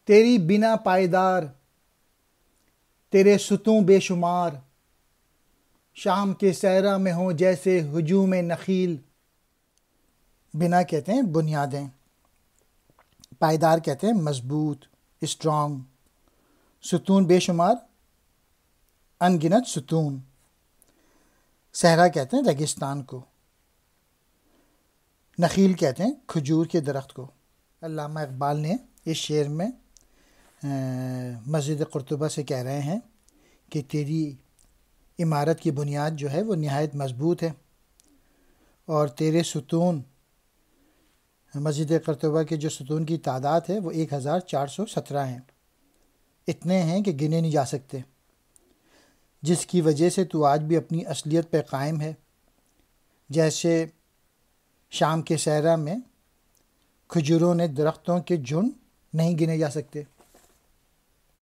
تیری بنا پائیدار، تیرے ستون بے شمار، شام کے صحرا میں ہوں جیسے ہجوم نخیل۔ بنا کہتے ہیں بنیادیں، پائیدار کہتے ہیں مضبوط، اسٹرانگ، ستون بے شمار، ان گنت ستون، صحرا کہتے ہیں ریگستان کو، نخیل کہتے ہیں کھجور کے درخت کو۔ علامہ اقبال نے اس شعر میں مسجد قرطبہ سے کہہ رہے ہیں کہ تیری عمارت کی بنیاد جو ہے وہ نہایت مضبوط ہے، اور تیرے ستون، مسجد قرطبہ کے جو ستون کی تعداد ہے وہ 1417 ہیں، اتنے ہیں کہ گنے نہیں جا سکتے، جس کی وجہ سے تو آج بھی اپنی اصلیت پہ قائم ہے، جیسے شام کے صحرا میں کھجوروں نے درختوں کے جھنڈ نہیں گنے جا سکتے۔